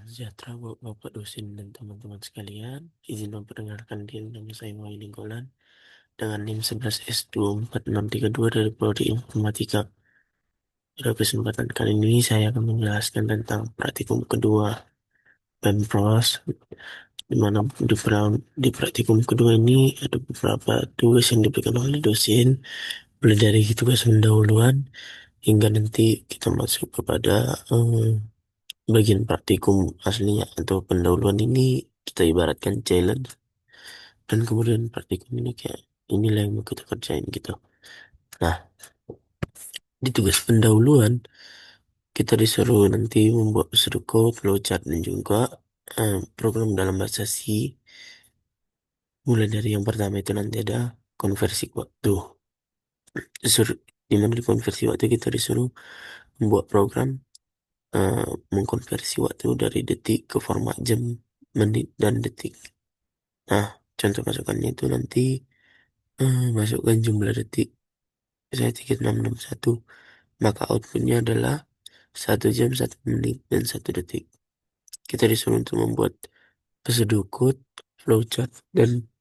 Sejahtera Bapak dosen dan teman-teman sekalian. Izin memperdengarkan diri nama saya Wahyu Golan dengan NIM 11S24632 dari Prodi Informatika. Pada kesempatan kali ini saya akan menjelaskan tentang praktikum kedua Pempros, di mana di praktikum kedua ini ada beberapa tugas yang diberikan oleh dosen, mulai dari tugas pendahuluan hingga nanti kita masuk kepada bagian praktikum aslinya atau pendahuluan ini kita ibaratkan challenge, dan kemudian praktikum ini kayak inilah yang mau kita kerjain gitu. Nah, di tugas pendahuluan kita disuruh nanti membuat pseudocode, flowchart, dan juga program dalam bahasa C. Mulai dari yang pertama itu nanti ada konversi waktu. Disuruh, di mana di konversi waktu kita disuruh membuat program eh, mengkonversi waktu dari detik ke format jam, menit, dan detik. Nah, contoh masukannya itu nanti masukkan jumlah detik, saya 3661, maka outputnya adalah 1 jam, 1 menit, dan 1 detik. Kita disuruh untuk membuat pseudocode, flowchart, dan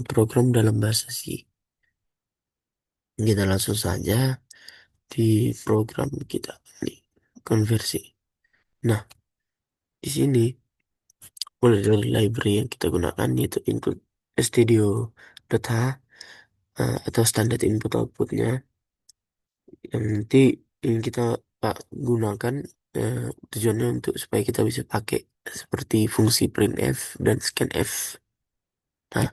program dalam bahasa C. Kita langsung saja di program kita ini konversi. Nah, di sini mulai dari library yang kita gunakan yaitu input studio.h, atau standar input outputnya yang nanti yang kita gunakan, eh, tujuannya untuk supaya kita bisa pakai seperti fungsi printf dan scanf. Nah,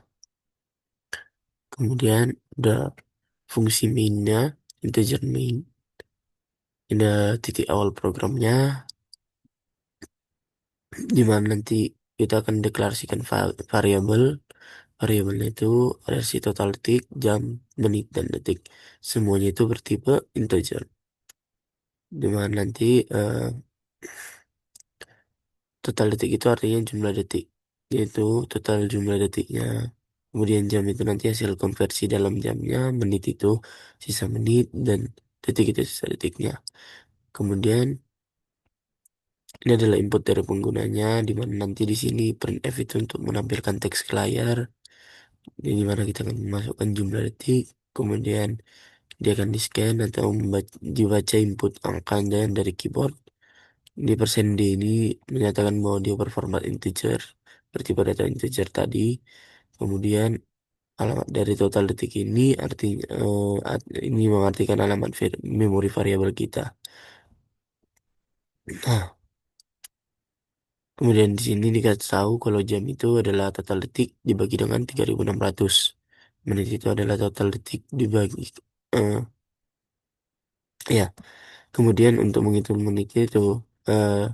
kemudian ada fungsi mainnya, integer main. Ada titik awal programnya, di mana nanti kita akan deklarasikan variabel. Variabelnya itu versi total detik, jam, menit, dan detik. Semuanya itu bertipe integer. Di mana nanti total detik itu artinya jumlah detik, yaitu total jumlah detiknya. Kemudian jam itu nanti hasil konversi dalam jamnya, menit itu sisa menit, dan detik itu sisa detiknya. Kemudian ini adalah input dari penggunanya, di mana nanti di sini printf itu untuk menampilkan teks ke layar, di mana kita akan memasukkan jumlah detik, kemudian dia akan di-scan atau dibaca input angkanya dari keyboard. Di persen D ini menyatakan bahwa dia berformat integer, berarti pada data integer tadi. Kemudian alamat dari total detik ini artinya ini mengartikan alamat memori variabel kita. Nah, kemudian di sini dikasih tahu kalau jam itu adalah total detik dibagi dengan 3600. Menit itu adalah total detik dibagi eh ya. Kemudian untuk menghitung menit itu, eh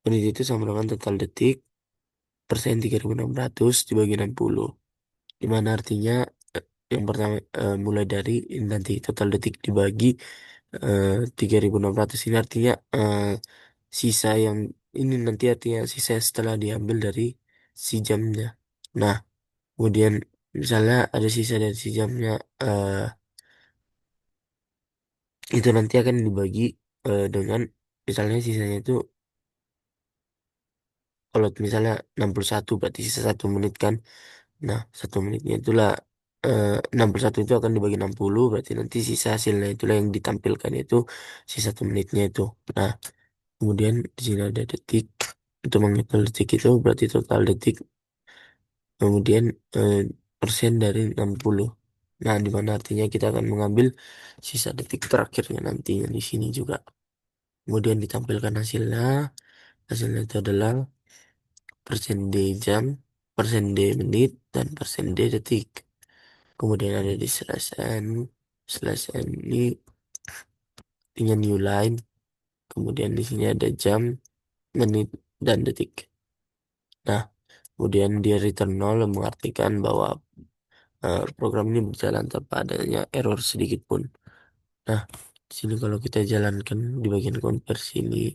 menit itu sama dengan total detik persen 3600 dibagi 60. Di mana artinya yang pertama, mulai dari ini nanti total detik dibagi 3600 ini artinya sisa yang ini nanti artinya sisa setelah diambil dari si jamnya. Nah, kemudian misalnya ada sisa dari si jamnya, eh, itu nanti akan dibagi dengan misalnya sisanya itu, kalau misalnya 61 berarti sisa 1 menit kan. Nah, 1 menitnya itulah 61 itu akan dibagi 60, berarti nanti sisa hasilnya itulah yang ditampilkan itu si 1 menitnya itu. Nah, kemudian di sini ada detik. Untuk menghitung detik itu berarti total detik, kemudian eh, persen dari 60. Nah, di mana artinya kita akan mengambil sisa detik terakhirnya nantinya di sini juga. Kemudian ditampilkan hasilnya. Hasilnya itu adalah persen D jam, persen D menit, dan persen D detik. Kemudian ada di slash n. Slash n ini artinya new line. Kemudian di sini ada jam, menit, dan detik. Nah, kemudian dia return nol yang mengartikan bahwa program ini berjalan tanpa adanya error sedikit pun. Nah, di sini kalau kita jalankan di bagian konversi ini,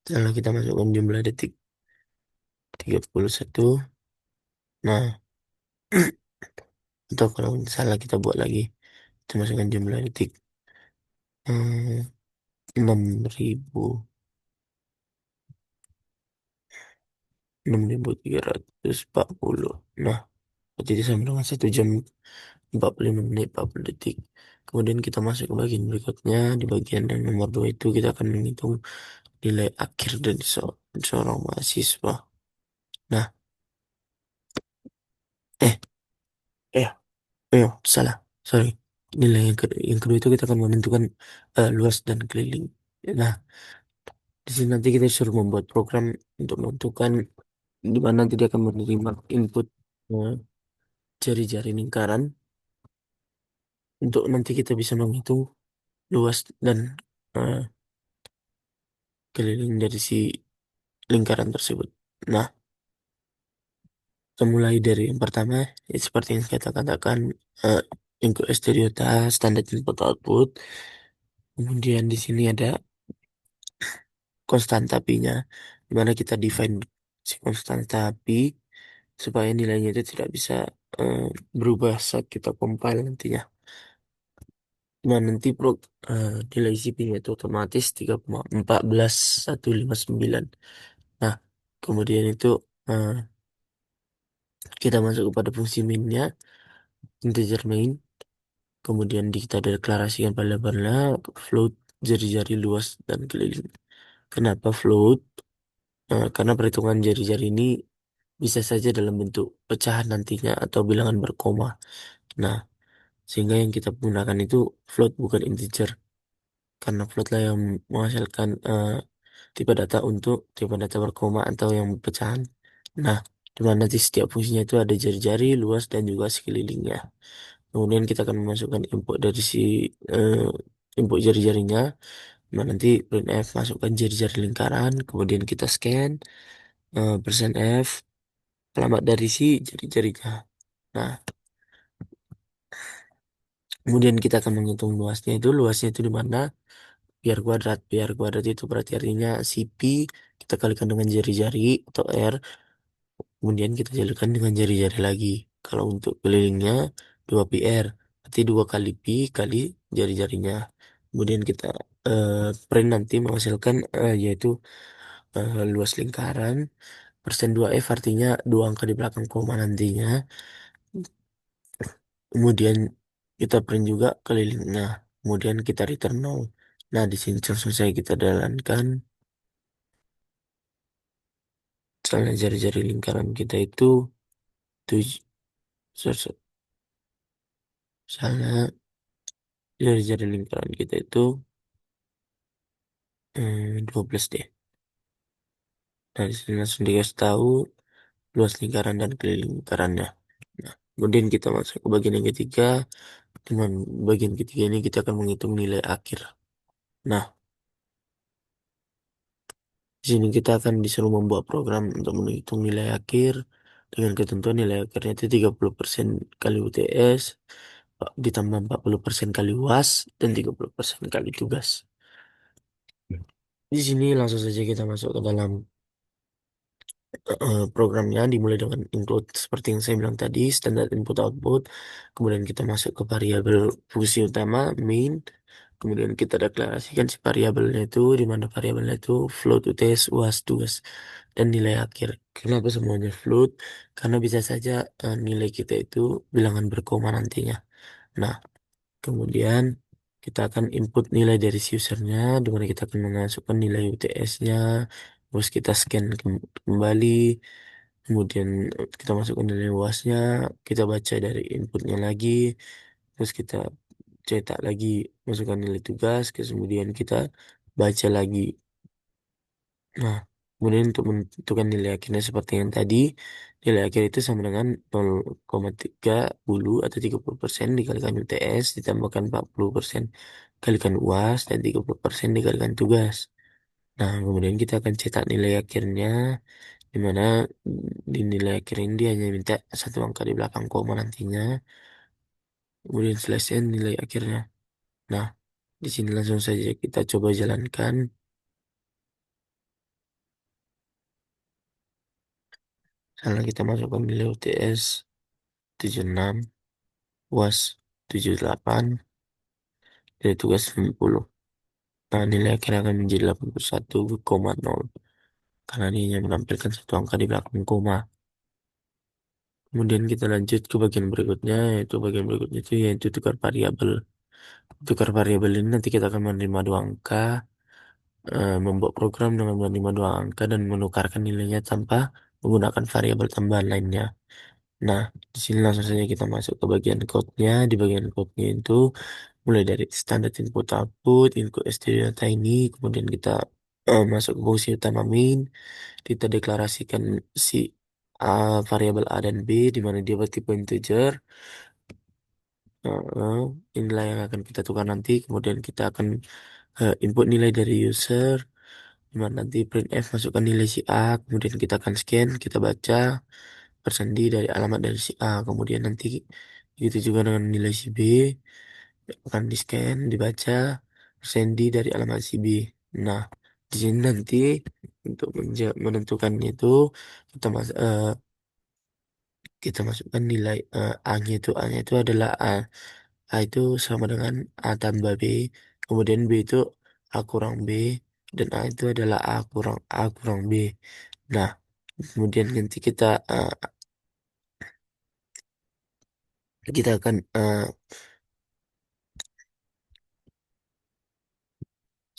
setelah kita masukkan jumlah detik 31. Nah, atau kalau misalnya kita buat lagi, kita masukkan jumlah detik 6.000, 6.340. Nah, berarti itu sama dengan 1 jam 45 menit 40 detik. Kemudian kita masuk ke bagian berikutnya. Di bagian yang nomor 2 itu kita akan menghitung nilai akhir dari seorang mahasiswa. Nah, eh, eh, salah. Sorry. Nilai yang kedua itu kita akan menentukan luas dan keliling. Nah, di sini nanti kita suruh membuat program untuk menentukan di mana nanti dia akan menerima input eh, jari-jari lingkaran untuk nanti kita bisa menghitung luas dan eh, keliling dari si lingkaran tersebut. Nah, kita mulai dari yang pertama, ya seperti yang kita katakan, eh, input STDOTA, standar input output. Kemudian di sini ada konstanta pi-nya, di mana kita define si konstanta pi supaya nilainya itu tidak bisa eh, berubah saat kita compile nantinya. Nah, nanti nilai isi pi-nya itu otomatis 3,14159. Nah, kemudian itu eh, kita masuk kepada fungsi main-nya, integer main. Kemudian kita deklarasikan variabelnya float jari-jari luas dan keliling. Kenapa float? Karena perhitungan jari-jari ini bisa saja dalam bentuk pecahan nantinya atau bilangan berkoma. Nah, sehingga yang kita gunakan itu float bukan integer. Karena float lah yang menghasilkan tipe data berkoma atau yang pecahan. Nah, di mana nanti setiap fungsinya itu ada jari-jari, luas, dan juga sekelilingnya. Kemudian kita akan memasukkan input dari si eh, input jari-jarinya. Nah, nanti printf masukkan jari-jari lingkaran, kemudian kita scan persen %f alamat dari si jari-jarinya. Nah, kemudian kita akan menghitung luasnya itu. Luasnya itu di mana? Biar kuadrat. Biar kuadrat itu berarti artinya si pi kita kalikan dengan jari-jari atau r. Kemudian kita kalikan dengan jari-jari lagi. Kalau untuk kelilingnya 2 pi r. Berarti 2 kali pi kali jari-jarinya. Kemudian kita print nanti menghasilkan yaitu luas lingkaran. Persen 2f artinya 2 angka di belakang koma nantinya. Kemudian kita print juga kelilingnya. Kemudian kita return nol. Nah, di sini langsung saya kita jalankan. Misalnya jari-jari lingkaran kita itu tujuh, misalnya jari-jari lingkaran kita itu 12 deh. Nah, di sini langsung dikasih tahu luas lingkaran dan keliling lingkarannya. Nah, kemudian kita masuk ke bagian yang ketiga. Dengan bagian ketiga ini kita akan menghitung nilai akhir. Nah, di sini kita akan disuruh membuat program untuk menghitung nilai akhir dengan ketentuan nilai akhirnya itu 30% kali UTS, ditambah 40% kali UAS, dan 30% kali tugas. Di sini langsung saja kita masuk ke dalam programnya, dimulai dengan include seperti yang saya bilang tadi, standar input output. Kemudian kita masuk ke variabel fungsi utama main. Kemudian kita deklarasikan si variabelnya itu, di mana variabelnya itu float, UTS, UAS, tugas, dan nilai akhir. Kenapa semuanya float? Karena bisa saja nilai kita itu bilangan berkoma nantinya. Nah, kemudian kita akan input nilai dari si usernya, di mana kita akan memasukkan nilai UTS-nya, terus kita scan kembali, kemudian kita masukkan nilai UAS-nya, kita baca dari inputnya lagi, terus kita cetak lagi, masukkan nilai tugas, kemudian kita baca lagi. Nah, kemudian untuk menentukan nilai akhirnya seperti yang tadi, nilai akhir itu sama dengan 0,30 atau 30% dikalikan UTS, ditambahkan 40% kalikan UAS, dan 30% dikalikan tugas. Nah, kemudian kita akan cetak nilai akhirnya, di mana di nilai akhir ini dia hanya minta 1 angka di belakang koma nantinya, kemudian selesai nilai akhirnya. Nah, di sini langsung saja kita coba jalankan. Misalnya kita masukkan nilai UTS 76, UAS 78, dari tugas 90. Nah, nilai akhirnya akan menjadi 81,0 karena dia hanya menampilkan satu angka di belakang koma. Kemudian kita lanjut ke bagian berikutnya, yaitu bagian berikutnya itu yaitu tukar variabel. Tukar variabel ini nanti kita akan menerima dua angka, membuat program dengan menerima dua angka dan menukarkan nilainya tanpa menggunakan variabel tambahan lainnya. Nah, di sini langsung saja kita masuk ke bagian code-nya. Di bagian code-nya itu mulai dari standar input output, input std data ini, kemudian kita masuk ke fungsi utama main, kita deklarasikan si A, variabel A dan B di mana dia bertipe integer. Uh, Inilah yang akan kita tukar nanti. Kemudian kita akan input nilai dari user, di mana nanti printf masukkan nilai si A, kemudian kita akan scan, kita baca, bersandi dari alamat dari si A. Kemudian nanti begitu juga dengan nilai si B, akan di scan, dibaca, bersandi dari alamat si B. Nah, di sini nanti untuk menentukannya itu kita kita masukkan nilai A-nya itu adalah A itu sama dengan A tambah B, kemudian B itu A kurang B, dan A itu adalah A kurang B. Nah, kemudian nanti kita akan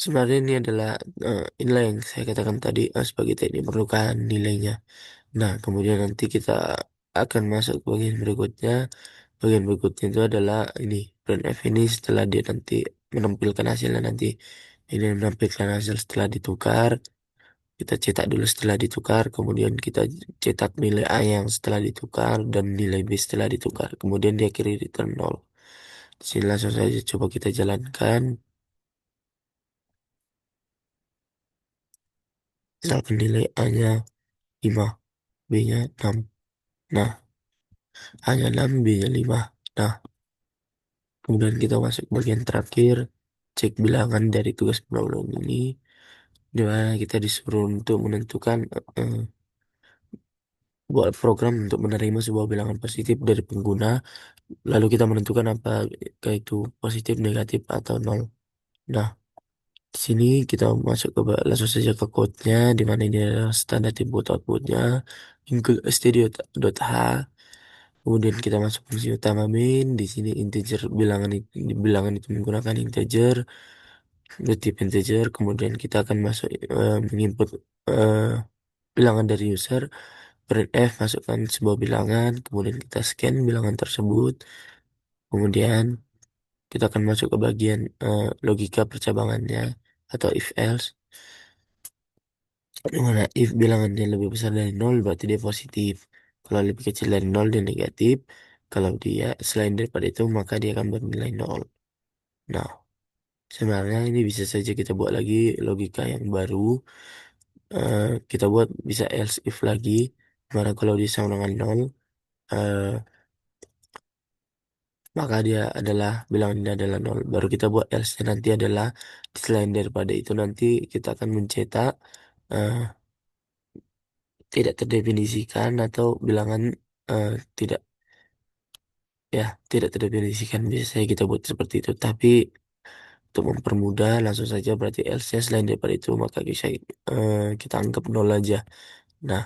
sebenarnya ini adalah inilah yang saya katakan tadi sebagai teknik perlukan nilainya. Nah, kemudian nanti kita akan masuk ke bagian berikutnya. Bagian berikutnya itu adalah ini printf ini setelah dia nanti menampilkan hasilnya nanti. Ini menampilkan hasil setelah ditukar. Kita cetak dulu setelah ditukar, kemudian kita cetak nilai A yang setelah ditukar dan nilai B setelah ditukar. Kemudian dia kiri return 0. Di sini langsung saja coba kita jalankan. Misalkan nilai A-nya 5, B-nya 6. Nah, A-nya 6, B-nya 5. Nah, kemudian kita masuk bagian terakhir, cek bilangan dari tugas pendahuluan ini, di mana kita disuruh untuk menentukan buat program untuk menerima sebuah bilangan positif dari pengguna, lalu kita menentukan apa itu positif, negatif, atau nol. Nah, di sini kita masuk ke langsung saja ke code-nya, di mana ini adalah standar input outputnya, include stdio.h. Kemudian kita masuk fungsi utama main. Di sini integer bilangan itu menggunakan integer, type integer. Kemudian kita akan masuk menginput eh, bilangan dari user. Printf masukkan sebuah bilangan. Kemudian kita scan bilangan tersebut. Kemudian kita akan masuk ke bagian logika percabangannya atau if else. Di mana if bilangannya lebih besar dari nol berarti dia positif. Kalau lebih kecil dari nol dia negatif. Kalau dia selain daripada itu maka dia akan bernilai nol. Nah, sebenarnya ini bisa saja kita buat lagi logika yang baru. Kita buat bisa else if lagi. Mana kalau dia sama dengan nol, eh, maka dia adalah bilangan ini adalah nol. Baru kita buat else nanti adalah selain daripada itu nanti kita akan mencetak eh, tidak terdefinisikan atau bilangan eh, tidak ya tidak terdefinisikan. Biasanya kita buat seperti itu. Tapi untuk mempermudah langsung saja berarti else-nya selain daripada itu maka kita anggap nol aja. Nah,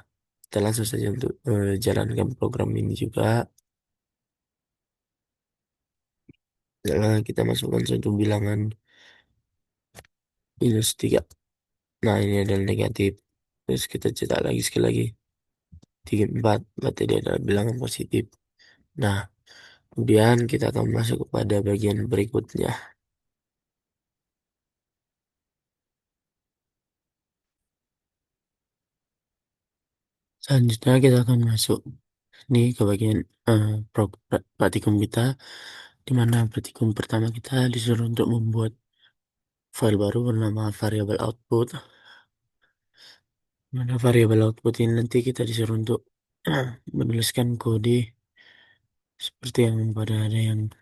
kita langsung saja untuk jalankan program ini juga. Kita masukkan satu bilangan minus 3. Nah, ini adalah negatif. Terus kita cetak lagi sekali lagi. 34. Berarti dia adalah bilangan positif. Nah, kemudian kita akan masuk kepada bagian berikutnya. Selanjutnya kita akan masuk nih ke bagian praktikum kita, di mana praktikum pertama kita disuruh untuk membuat file baru bernama variable output. Mana variabel output ini nanti kita disuruh untuk menuliskan kode seperti yang pada ada yang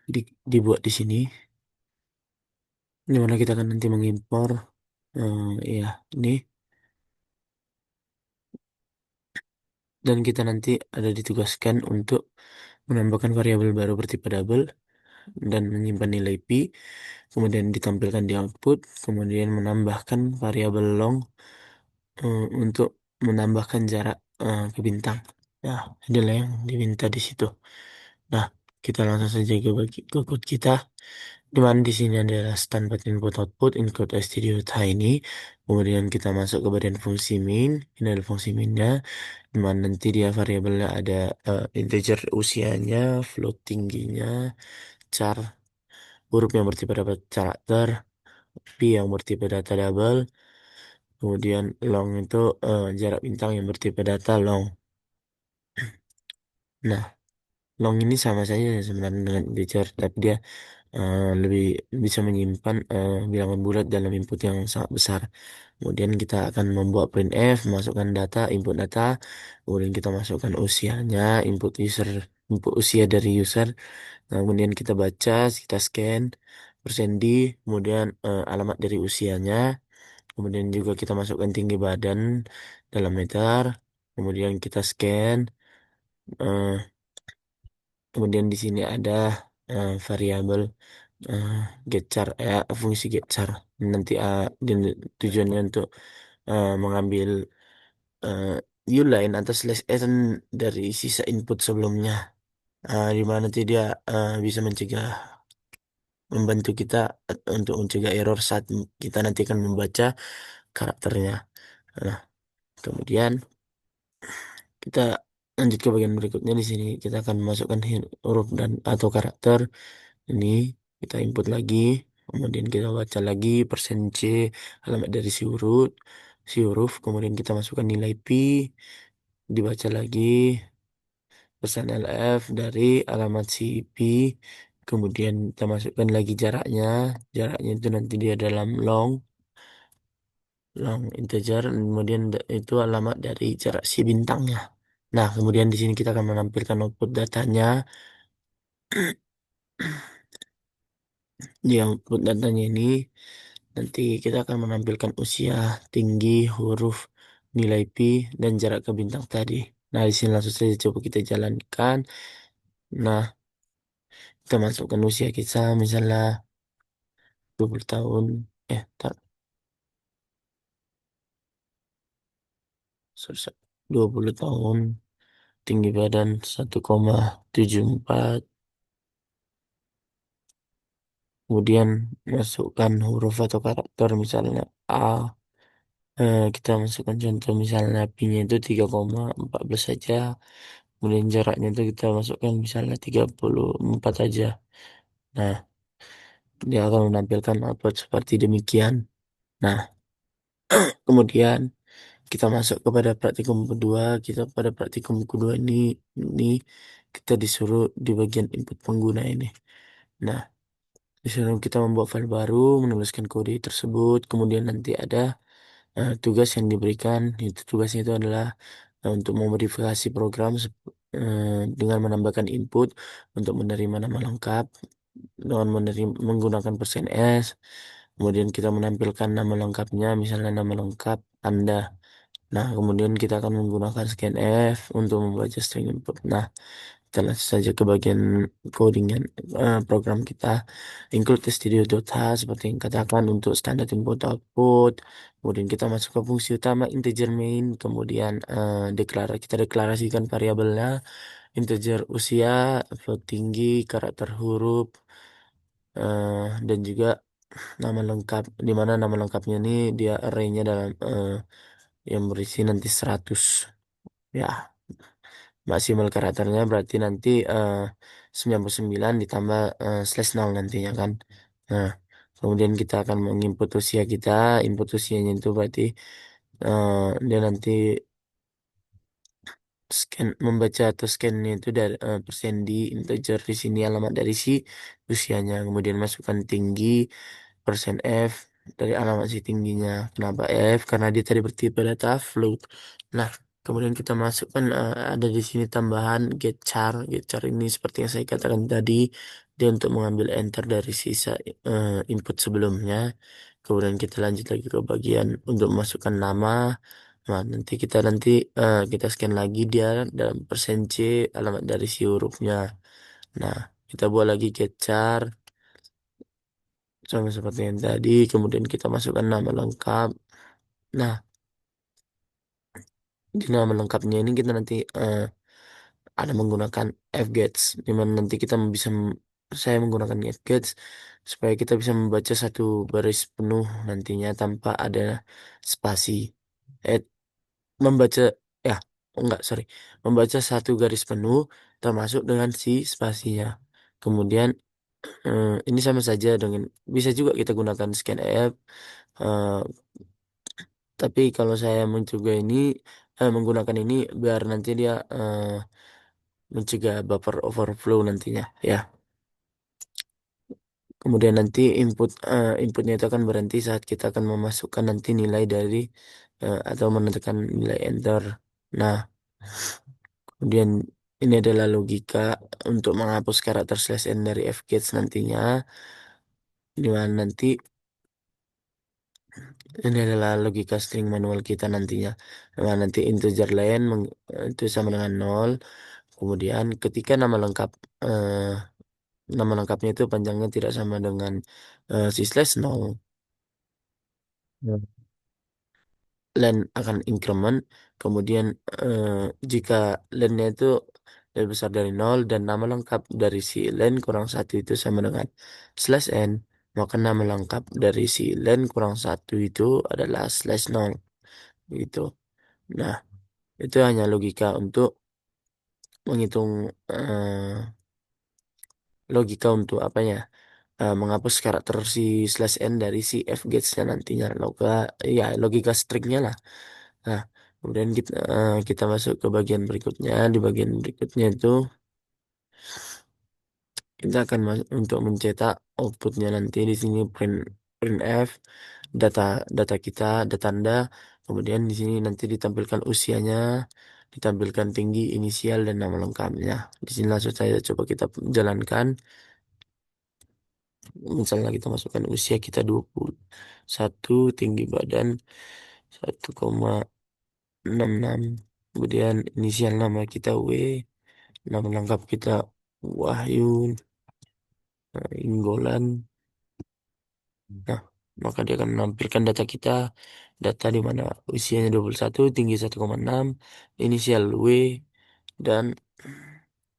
dibuat di sini. Di mana kita akan nanti mengimpor ya ini, dan kita nanti ada ditugaskan untuk menambahkan variabel baru bertipe double dan menyimpan nilai pi. kemudian ditampilkan di output, kemudian menambahkan variabel long untuk menambahkan jarak ke bintang. Nah, inilah yang diminta di situ. Nah, kita langsung saja ke code kita. Di mana di sini adalah standard input output include stdio_tiny. Kemudian kita masuk ke bagian fungsi main. Ini adalah fungsi mainnya. Di mana nanti dia variabelnya ada integer usianya, float tingginya, char huruf yang bertipe dapat karakter, pi yang bertipe data double, kemudian long itu jarak bintang yang bertipe data long. Nah, long ini sama saja sebenarnya dengan integer, tapi dia lebih bisa menyimpan bilangan bulat dalam input yang sangat besar. Kemudian kita akan membuat printf, masukkan data, input data, kemudian kita masukkan usianya, input usia dari user. Nah, kemudian kita baca, kita scan, persen D, kemudian alamat dari usianya, kemudian juga kita masukkan tinggi badan dalam meter, kemudian kita scan, eh, kemudian di sini ada variabel eh, getchar, fungsi getchar. Nanti tujuannya untuk mengambil uh, uline atau slash n dari sisa input sebelumnya, di mana nanti dia bisa membantu kita untuk mencegah error saat kita nanti akan membaca karakternya. Nah, kemudian kita lanjut ke bagian berikutnya. Di sini kita akan memasukkan huruf dan atau karakter ini, kita input lagi, kemudian kita baca lagi persen C alamat dari si huruf, kemudian kita masukkan nilai pi, dibaca lagi persen LF dari alamat si pi, kemudian kita masukkan lagi jaraknya itu nanti dia dalam long integer, kemudian itu alamat dari jarak si bintangnya. Nah, kemudian di sini kita akan menampilkan output datanya. Di output datanya ini nanti kita akan menampilkan usia, tinggi, huruf, nilai pi, dan jarak ke bintang tadi. Nah, di sini langsung saja coba kita jalankan. Nah, kita masukkan usia kita misalnya 20 tahun. Tak, sorry, 20 tahun, tinggi badan 1,74. Kemudian masukkan huruf atau karakter misalnya A. Kita masukkan contoh misalnya pi-nya itu 3,14 saja. Kemudian jaraknya itu kita masukkan misalnya 34 aja. Nah, dia akan menampilkan output seperti demikian. Nah, kemudian kita masuk kepada praktikum kedua. Kita pada praktikum kedua ini kita disuruh di bagian input pengguna ini. Nah, disuruh kita membuat file baru, menuliskan kode tersebut. Kemudian nanti ada tugas yang diberikan. Tugasnya itu adalah untuk memodifikasi program dengan menambahkan input untuk menerima nama lengkap dengan menggunakan persen %s. Kemudian kita menampilkan nama lengkapnya, misalnya nama lengkap Anda. Nah, kemudian kita akan menggunakan scanf untuk membaca string input. Nah, kita langsung saja ke bagian codingan program kita. Include stdio.h seperti yang katakan untuk standar input output. Kemudian kita masuk ke fungsi utama integer main. Kemudian kita deklarasikan variabelnya integer usia, float tinggi, karakter huruf, dan juga nama lengkap. Di mana nama lengkapnya ini dia arraynya dalam yang berisi nanti 100. Ya, maksimal karakternya berarti nanti 99 ditambah slash nol nantinya kan. Nah, kemudian kita akan menginput usia kita. Input usianya itu berarti eh, dia nanti membaca atau scannya itu dari persen di integer, di sini alamat dari si usianya, kemudian masukkan tinggi persen F dari alamat si tingginya. Kenapa F? Karena dia tadi bertipe data float. Nah, kemudian kita masukkan ada di sini tambahan getchar ini seperti yang saya katakan tadi, dia untuk mengambil enter dari sisa input sebelumnya. Kemudian kita lanjut lagi ke bagian untuk memasukkan nama. Nah, kita scan lagi dia dalam persen C alamat dari si hurufnya. Nah, kita buat lagi getchar. sama seperti yang tadi. Kemudian kita masukkan nama lengkap. Nah, di nama lengkapnya ini kita nanti ada menggunakan F-Gates, di mana nanti kita bisa saya menggunakan F-Gates supaya kita bisa membaca satu baris penuh nantinya tanpa ada spasi. Eh, membaca ya, oh enggak, sorry, membaca satu garis penuh termasuk dengan si spasinya. Kemudian ini sama saja dengan bisa juga kita gunakan scanf. eh, tapi kalau saya mencoba ini menggunakan ini biar nanti dia mencegah buffer overflow nantinya ya. Kemudian nanti inputnya itu akan berhenti saat kita akan memasukkan nanti nilai dari atau menentukan nilai enter. Nah, kemudian ini adalah logika untuk menghapus karakter slash n dari fgets nantinya. Di mana nanti ini adalah logika string manual kita nantinya. Di mana nanti integer len itu sama dengan nol. Kemudian ketika eh, nama lengkapnya itu panjangnya tidak sama dengan si slash nol. Len akan increment. Kemudian eh, jika lennya itu lebih besar dari nol dan nama lengkap dari si len kurang satu itu sama dengan slash n, maka nama lengkap dari si len kurang satu itu adalah slash nol gitu. Nah, itu hanya logika untuk menghitung logika untuk apa ya? Menghapus karakter si slash n dari si fgets-nya nantinya. Ya, logika striknya lah. Nah, kemudian kita masuk ke bagian berikutnya. Di bagian berikutnya itu kita akan untuk mencetak outputnya nanti di sini printf data data kita, data tanda. Kemudian di sini nanti ditampilkan usianya, ditampilkan tinggi, inisial dan nama lengkapnya. Di sini langsung saya coba kita jalankan. Misalnya kita masukkan usia kita 21, tinggi badan 1,66, kemudian inisial nama kita W, nama lengkap kita Wahyu Inggolan. Nah, maka dia akan menampilkan data kita, data di mana usianya 21, tinggi 1,6, inisial W, dan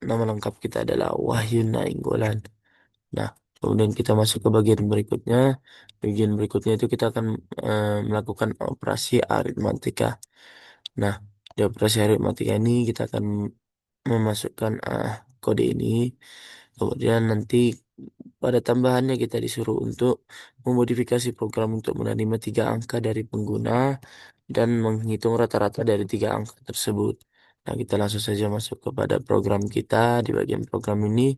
nama lengkap kita adalah Wahyu Nainggolan. Nah, kemudian kita masuk ke bagian berikutnya. Bagian berikutnya itu kita akan melakukan operasi aritmatika. Nah, di operasi aritmatika ini kita akan memasukkan kode ini. Kemudian nanti pada tambahannya kita disuruh untuk memodifikasi program untuk menerima tiga angka dari pengguna dan menghitung rata-rata dari tiga angka tersebut. Nah, kita langsung saja masuk kepada program kita. Di bagian program ini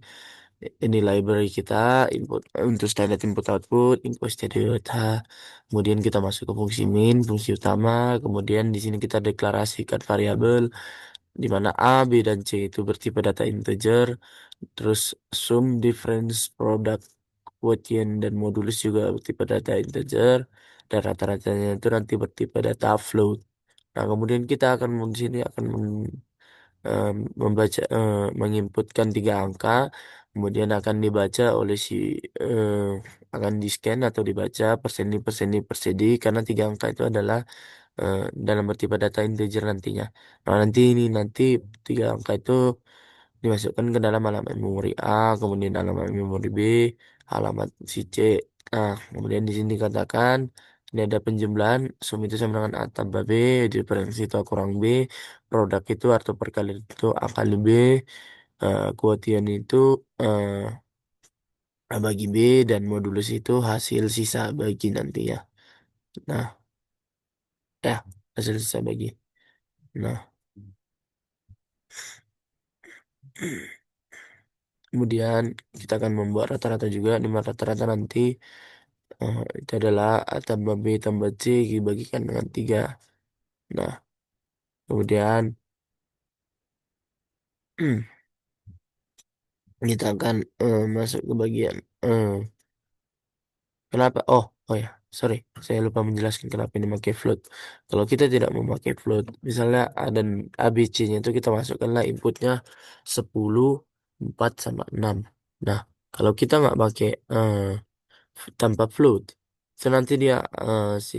library kita, input untuk standard input output, input stdio data. Kemudian kita masuk ke fungsi main, fungsi utama. Kemudian di sini kita deklarasikan variabel di mana A, B, dan C itu bertipe data integer. Terus sum, difference, product, quotient, dan modulus juga bertipe data integer. Dan rata-ratanya itu nanti bertipe data float. Nah, kemudian kita akan di sini akan eh, menginputkan tiga angka, kemudian akan dibaca oleh eh, akan di scan atau dibaca persedi karena tiga angka itu adalah dalam bertipe data integer nantinya. Nah, nanti tiga angka itu dimasukkan ke dalam halaman memori A, kemudian halaman memori B, halaman si C. Nah, kemudian di sini dikatakan ini ada penjumlahan sum itu sama dengan A tambah B, diferensi itu A kurang B, produk itu atau perkalian itu A kali B, quotient itu A bagi B, dan modulus itu hasil sisa bagi nantinya. Nah, ya, hasil sisa bagi. Nah, kemudian kita akan membuat rata-rata juga, di mana rata-rata nanti itu adalah A tambah B tambah C dibagikan dengan 3. Nah, kemudian kita akan masuk ke bagian kenapa? Oh ya, sorry, saya lupa menjelaskan kenapa ini memakai float. Kalau kita tidak memakai float, misalnya ada ABC-nya itu kita masukkanlah inputnya 10, 4, sama 6. Nah, kalau kita nggak pakai tanpa float. So nanti dia si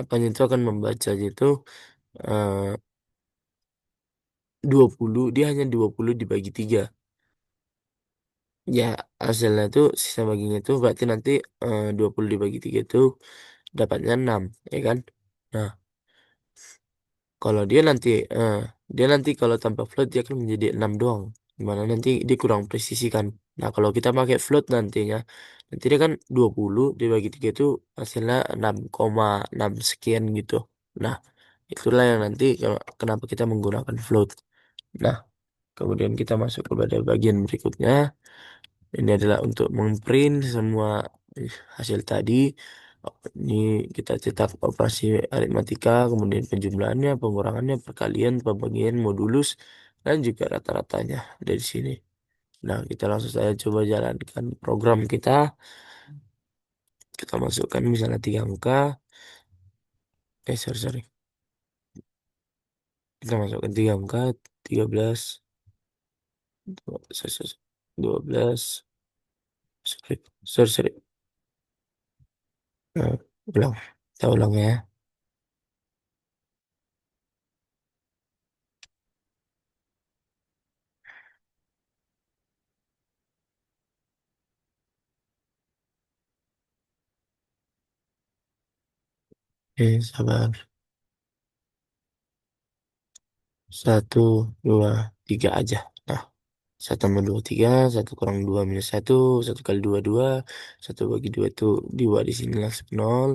apanya itu akan membaca itu eh 20, dia hanya 20 dibagi 3. Ya, hasilnya itu sisa baginya itu berarti nanti 20 dibagi 3 itu dapatnya 6, ya kan? Nah, kalau eh, dia nanti kalau tanpa float dia akan menjadi 6 doang. Dimana nanti dia kurang presisi kan. Nah, kalau kita pakai float nantinya, nanti dia kan 20 dibagi 3 itu hasilnya 6,6 sekian gitu. Nah, itulah yang nanti kenapa kita menggunakan float. Nah, kemudian kita masuk kepada bagian berikutnya. Ini adalah untuk memprint semua hasil tadi. Ini kita cetak operasi aritmatika, kemudian penjumlahannya, pengurangannya, perkalian, pembagian, modulus, dan juga rata-ratanya dari sini. Nah, kita langsung saja coba jalankan program kita. Kita masukkan misalnya 3 angka. Sorry. Kita masukkan 3 angka, 13, 12, sorry. Nah, ulang. Kita ulang ya. Sabar. 1, 2, 3 aja. Nah, 1 tambah 2, 3, 1 kurang 2 minus 1, 1 kali 2, 2, 1 bagi 2 itu 2 di sini langsung 0.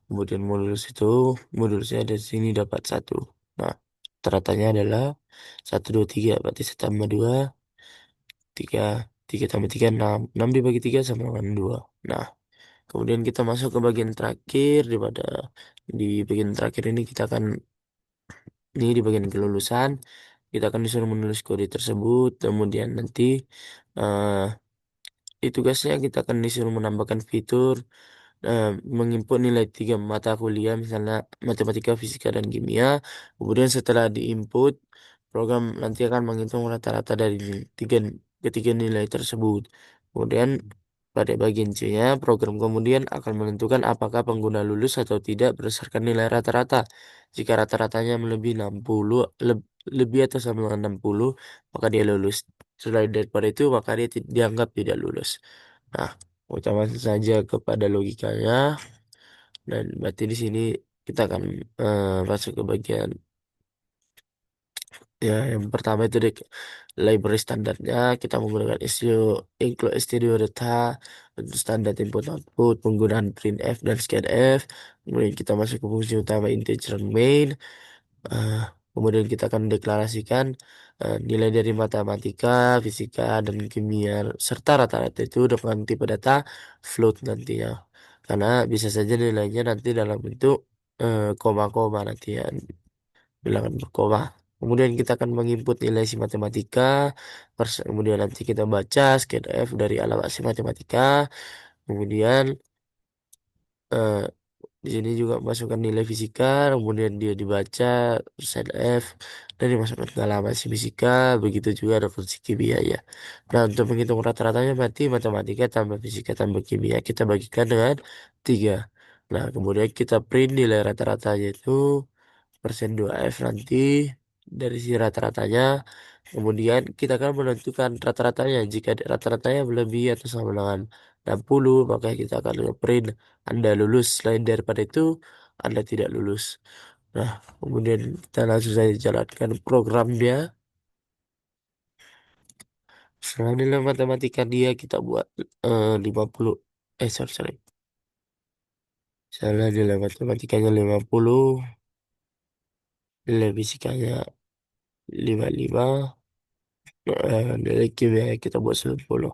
Kemudian modulusnya ada di sini dapat 1. Nah, teratanya adalah 1, 2, 3, berarti 1 tambah 2, 3, 3 tambah 3, 6. 6 dibagi 3 sama dengan 2. Nah, kemudian kita masuk ke bagian terakhir, di bagian terakhir ini kita akan ini di bagian kelulusan, kita akan disuruh menulis kode tersebut. Kemudian nanti eh di tugasnya kita akan disuruh menambahkan fitur eh, menginput nilai 3 mata kuliah, misalnya matematika, fisika, dan kimia. Kemudian setelah diinput, program nanti akan menghitung rata-rata dari ketiga nilai tersebut. Kemudian pada bagian C-nya, program kemudian akan menentukan apakah pengguna lulus atau tidak berdasarkan nilai rata-rata. Jika rata-ratanya melebihi 60, lebih atau sama dengan 60, maka dia lulus. Selain daripada itu, maka dia dianggap tidak lulus. Nah, utama saja kepada logikanya, dan berarti di sini kita akan masuk ke bagian ya yang pertama itu di library standarnya. Kita menggunakan include studio data untuk standar input output, penggunaan printf dan scanf. Kemudian kita masuk ke fungsi utama integer main. Eh, Kemudian kita akan deklarasikan nilai dari matematika, fisika, dan kimia serta rata-rata itu dengan tipe data float nantinya. Karena bisa saja nilainya nanti dalam bentuk koma-koma nanti ya, bilangan berkoma. Kemudian kita akan menginput nilai si matematika, kemudian nanti kita baca scanf dari alamat si matematika, kemudian eh, di sini juga masukkan nilai fisika, kemudian dia dibaca, persen F, dan dimasukkan ke halaman si fisika, begitu juga ada fungsi kimia ya. Nah, untuk menghitung rata-ratanya berarti matematika tambah fisika tambah kimia kita bagikan dengan 3. Nah, kemudian kita print nilai rata-ratanya itu persen 2F nanti dari si rata-ratanya. Kemudian kita akan menentukan rata-ratanya. Jika rata-ratanya lebih atau sama dengan 60, maka kita akan print Anda lulus. Selain daripada itu, Anda tidak lulus. Nah, kemudian kita langsung saja jalankan program dia. Setelah nilai matematika dia kita buat 50. Sorry. Salah, nilai matematikanya 50, nilai fisikanya 55, nilai kimia kita buat 90.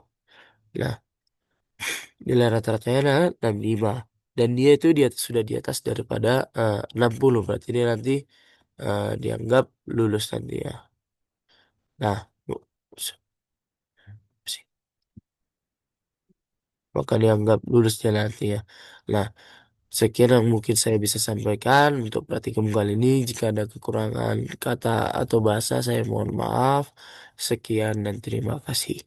Nah, nilai rata-ratanya adalah 65. Dan dia itu sudah di atas daripada 60. Berarti dia nanti dianggap lulus nanti ya. Nah, s- maka dianggap lulus dia nanti ya. Nah, sekian yang mungkin saya bisa sampaikan untuk praktikum kali ini. Jika ada kekurangan kata atau bahasa, saya mohon maaf. Sekian dan terima kasih.